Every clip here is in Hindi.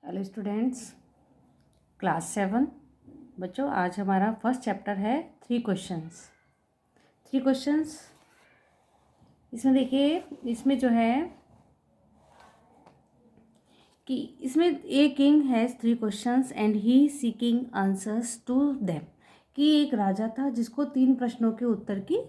Hello students, class 7। बच्चों, आज हमारा फर्स्ट चैप्टर है 3 क्वेश्चंस। इसमें देखिए, इसमें जो है कि इसमें a king has 3 questions and he seeking answers to them. कि एक राजा था जिसको 3 प्रश्नों के उत्तर की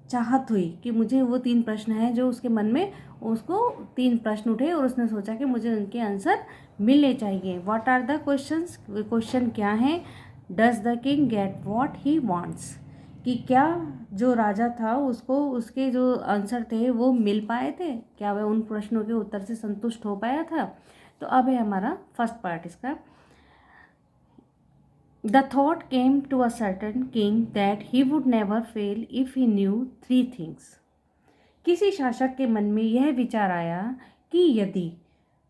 चाहत हुई कि मुझे वो 3 प्रश्न हैं जो उसके मन में, उसको 3 प्रश्न उठे और उसने सोचा कि मुझे उनके आंसर मिलने चाहिए। What are the questions? Question क्या हैं? Does the king get what he wants? कि क्या जो राजा था उसको उसके जो आंसर थे वो मिल पाए थे? क्या वह उन प्रश्नों के उत्तर से संतुष्ट हो पाया था? तो अब है हमारा फर्स्ट पार्ट इसका। The thought came to a certain king that he would never fail if he knew 3 things. किसी शासक के मन में यह विचार आया कि यदि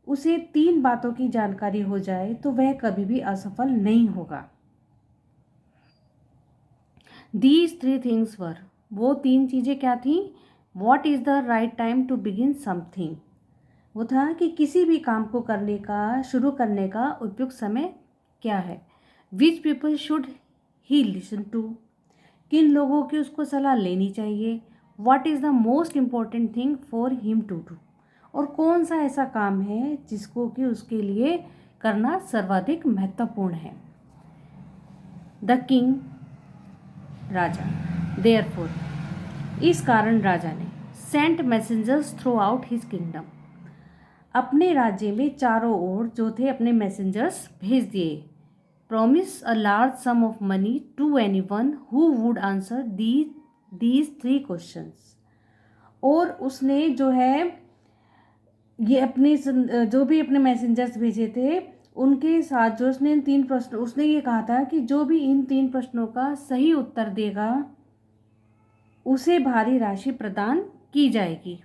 उसे 3 बातों की जानकारी हो जाए तो वह कभी भी असफल नहीं होगा। These 3 things were, वो 3 चीज़ें क्या थीं? What is the right time to begin something? वो था कि किसी भी काम को करने का, शुरू करने का उपयुक्त समय क्या है। Which people should he listen to? किन लोगों की उसको सलाह लेनी चाहिए। What is the most important thing for him to do? और कौन सा ऐसा काम है जिसको कि उसके लिए करना सर्वाधिक महत्वपूर्ण है। द किंग, राजा, देयरफॉर, इस कारण राजा ने sent messengers throughout his kingdom, अपने राज्य में चारों ओर जो थे अपने मैसेंजर्स भेज दिए। Promise a large sum of money to anyone who would answer these 3 questions. और उसने जो है ये अपने जो भी अपने मैसेंजर्स भेजे थे उनके साथ जो उसने इन 3 प्रश्न, उसने ये कहा था कि जो भी इन 3 प्रश्नों का सही उत्तर देगा उसे भारी राशि प्रदान की जाएगी।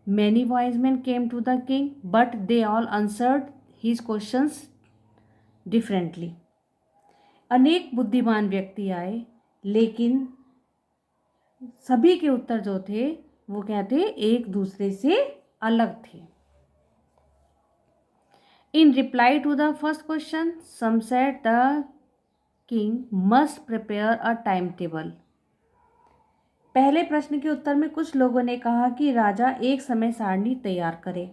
Many wise men came to the king, but they all answered his questions differently. अनेक बुद्धिमान व्यक्ति आए, लेकिन सभी के उत्तर जो थे वो क्या थे? एक दूसरे से अलग थे। In reply to the first question, some said the king must prepare a timetable. पहले प्रश्न के उत्तर में कुछ लोगों ने कहा कि राजा एक समय सारणी तैयार करे।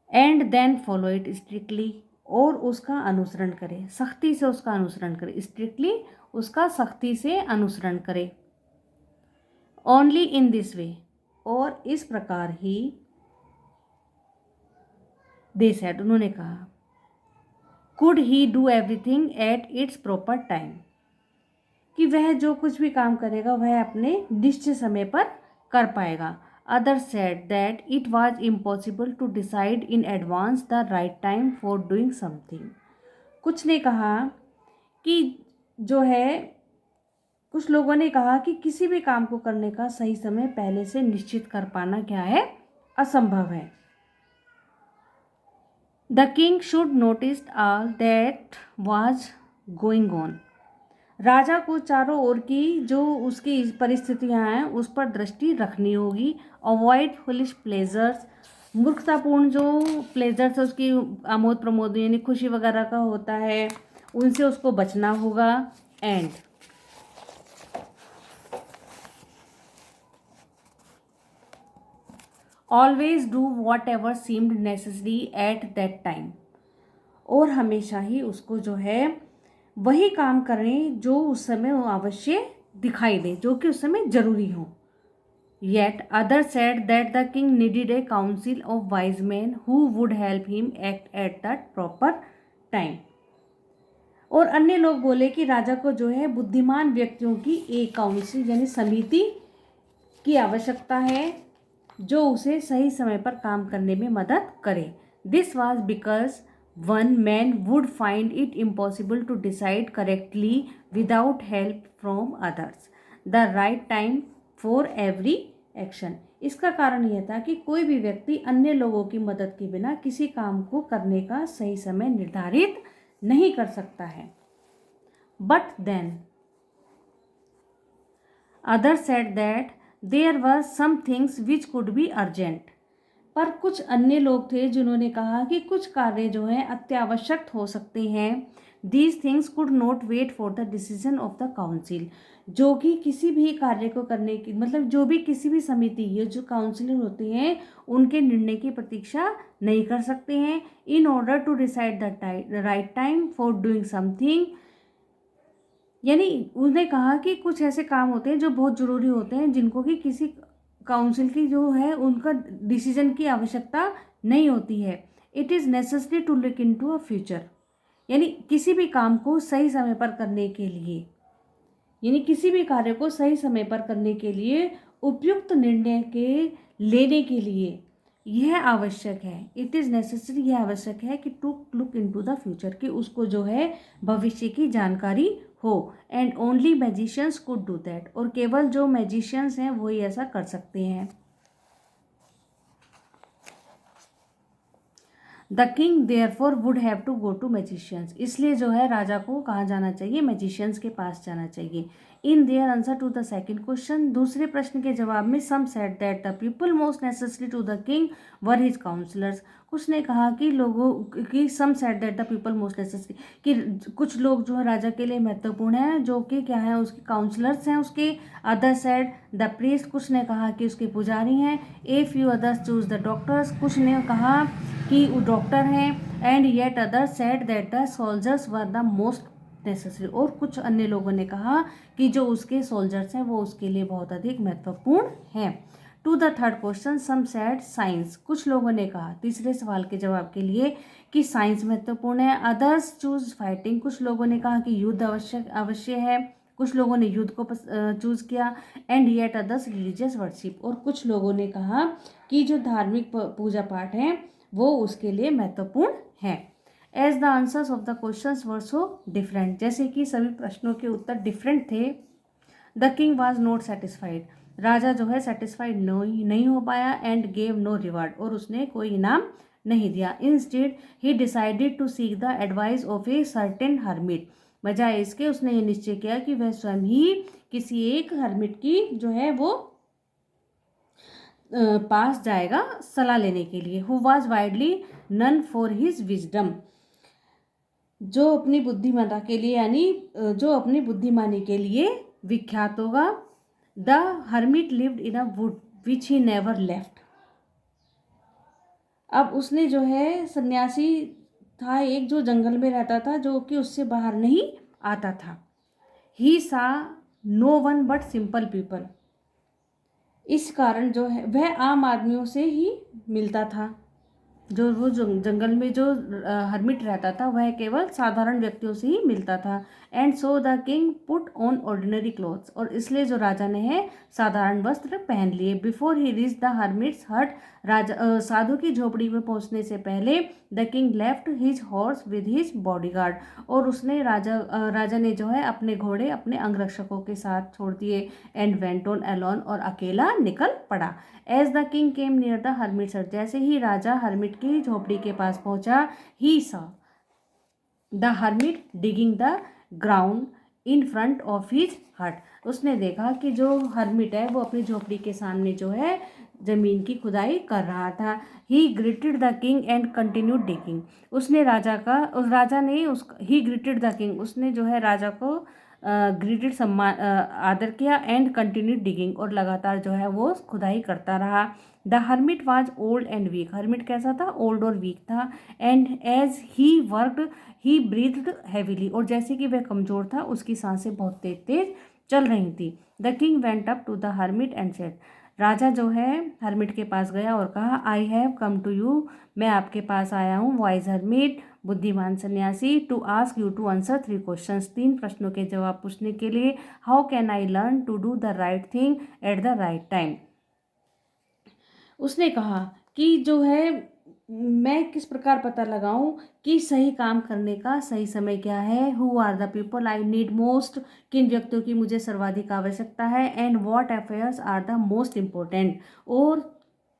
And then follow it strictly, और उसका अनुसरण करे, सख्ती से उसका अनुसरण करे। स्ट्रिक्टली उसका सख्ती से अनुसरण करे। ओनली इन दिस वे, और इस प्रकार ही दे सेड, उन्होंने कहा, could he do everything at its proper time, कि वह जो कुछ भी काम करेगा वह अपने निश्चित समय पर कर पाएगा। Other said that it was impossible to decide in advance the right time for doing something. कुछ ने कहा कि जो है, कुछ लोगों ने कहा कि किसी भी काम को करने का सही समय पहले से निश्चित कर पाना क्या है? असंभव है। The king should notice all that was going on, राजा को चारों ओर की जो उसकी परिस्थितियां हैं उस पर दृष्टि रखनी होगी। अवॉइड फुलिश प्लेजर्स, मूर्खतापूर्ण जो प्लेजर्स उसकी आमोद प्रमोद यानी खुशी वगैरह का होता है, उनसे उसको बचना होगा। And always do what ever seemed necessary at that time, और हमेशा ही उसको जो है वही काम करें जो उस समय आवश्यक दिखाई दे, जो कि उस समय जरूरी हो। Yet others said that the king needed a council of wise men who would help him act at that proper time. और अन्य लोग बोले कि राजा को जो है बुद्धिमान व्यक्तियों की एक काउंसिल यानी समिति की आवश्यकता है जो उसे सही समय पर काम करने में मदद करे। This was because one man would find it impossible to decide correctly without help from others. The right time for every action. इसका कारण यह था कि कोई भी व्यक्ति अन्य लोगों की मदद के बिना किसी काम को करने का सही समय निर्धारित नहीं कर सकता है। But then other said that there were some things which could be urgent, पर कुछ अन्य लोग थे जिन्होंने कहा कि कुछ कार्य जो हैं अत्यावश्यक हो सकते हैं। These things could not wait for the decision of the council, जो कि किसी भी कार्य को करने की मतलब जो भी किसी भी समिति ये जो काउंसिलर होते हैं उनके निर्णय की प्रतीक्षा नहीं कर सकते हैं। In order to decide the right time for doing something, यानी उसने कहा कि कुछ ऐसे काम होते हैं जो बहुत ज़रूरी होते हैं जिनको कि किसी काउंसिल की जो है उनका डिसीजन की आवश्यकता नहीं होती है। It is necessary to look into a future, यानी किसी भी काम को सही समय पर करने के लिए, यानी किसी भी कार्य को सही समय पर करने के लिए उपयुक्त निर्णय के लेने के लिए यह आवश्यक है। इट इज़ नेसेसरी, यह आवश्यक है कि to look into the future, कि उसको जो है भविष्य की जानकारी हो। And only magicians could do that, और केवल जो मैजिशियंस हैं वही ऐसा कर सकते हैं। The king therefore would have to go to magicians, इसलिए जो है राजा को कहाँ जाना चाहिए, मैजिशियंस के पास जाना चाहिए। In their answer to the second question, दूसरे प्रश्न के जवाब में some said that the people most necessary to the king were his counsellors, कुछ ने कहा कि लोगों की some said that the people most necessary, कि कुछ लोग जो है राजा के लिए महत्वपूर्ण हैं जो कि क्या है उसके काउंसलर्स हैं उसके। अदर सेड द प्रीस्ट, कुछ ने कहा कि उसके पुजारी हैं। A few others choose the doctors, कुछ ने कहा कि वो डॉक्टर हैं। And yet others said that the soldiers were the most necessary, और कुछ अन्य लोगों ने कहा कि जो उसके सोल्जर्स हैं वो उसके लिए बहुत अधिक महत्वपूर्ण हैं। To the third question, some said science, कुछ लोगों ने कहा तीसरे सवाल के जवाब के लिए कि साइंस महत्वपूर्ण है। अदर्स चूज फाइटिंग, कुछ लोगों ने कहा कि युद्ध अवश्य है, कुछ लोगों ने युद्ध को चूज किया। And yet others religious worship, और कुछ लोगों ने कहा कि जो धार्मिक पूजा पाठ है वो उसके लिए महत्वपूर्ण है। As the answers of the questions were so different, जैसे कि सभी प्रश्नों के उत्तर डिफरेंट थे। The king was not satisfied, राजा जो है सेटिस्फाइड नहीं हो पाया। एंड गेव नो रिवार्ड, और उसने कोई इनाम नहीं दिया। Instead he decided to seek the advice of a certain hermit, बजाय इसके उसने ये निश्चय किया कि वह स्वयं ही किसी एक हर्मिट की जो है वो पास जाएगा सलाह लेने के लिए। Who was widely known for his wisdom, जो अपनी बुद्धिमत्ता के लिए यानी जो अपनी बुद्धिमानी के लिए विख्यात होगा। The hermit lived in a would which he never left, अब उसने जो है सन्यासी था एक जो जंगल में रहता था जो कि उससे बाहर नहीं आता था। He saw no one but simple people, इस कारण जो है वह आम आदमियों से ही मिलता था। जो वो जंगल में जो हर्मिट रहता था वह केवल साधारण व्यक्तियों से ही मिलता था। And so the king put on ordinary clothes, और इसलिए जो राजा ने है साधारण वस्त्र पहन लिए। Before he reach the hermits हट, राजा साधु की झोपड़ी में पहुंचने से पहले the king left his horse with his bodyguard, और उसने राजा ने जो है अपने घोड़े अपने अंगरक्षकों के साथ छोड़ दिए। एंड वेंट ऑन अलोन, और अकेला निकल पड़ा। As the king came near the hermit hut, जैसे ही राजा हर्मिट की झोपड़ी के पास पहुंचा, ही सा the hermit digging the ground in front of his हट, उसने देखा कि जो हर्मिट है वो अपनी झोपड़ी के सामने जो है जमीन की खुदाई कर रहा था। ही greeted the king and continued digging, उसने राजा ने ही ग्रीटेड द किंग, उसने जो है राजा को ग्रीटेड सम्मान आदर किया। एंड कंटिन्यूड डिगिंग, और लगातार जो है वो खुदाई करता रहा। The hermit was old and weak, hermit कैसा था, ओल्ड और वीक था। And as he worked he breathed heavily, और जैसे कि वह कमजोर था उसकी सांसें बहुत तेज तेज चल रही थी। The king went up to the hermit and said, राजा जो है हर्मिट के पास गया और कहा, I have come to you, मैं आपके पास आया हूँ, वाइज हर्मिट, बुद्धिमान सन्यासी, to ask you to answer 3 questions, 3 प्रश्नों के जवाब पूछने के लिए। How can I learn to do the right thing at the right time, उसने कहा कि जो है मैं किस प्रकार पता लगाऊं कि सही काम करने का सही समय क्या है। Who are the people I need most, किन व्यक्तियों की मुझे सर्वाधिक आवश्यकता है। And what affairs are the most important, और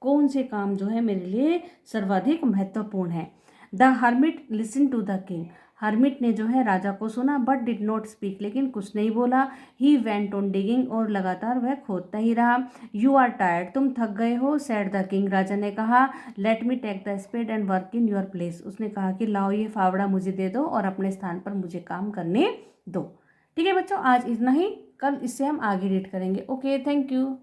कौन से काम जो है मेरे लिए सर्वाधिक महत्वपूर्ण है। The hermit listen to the king, hermit ने जो है राजा को सुना बट डिड नॉट स्पीक, लेकिन कुछ नहीं बोला। ही वेंट ऑन डिगिंग, और लगातार वह खोदता ही रहा। यू आर टायर्ड, तुम थक गए हो, सेड द किंग, राजा ने कहा। Let me take the spade and work in your place, उसने कहा कि लाओ ये फावड़ा मुझे दे दो और अपने स्थान पर मुझे काम करने दो। ठीक है बच्चों, आज इतना ही, कल इससे हम आगे रीड करेंगे। Okay, thank you.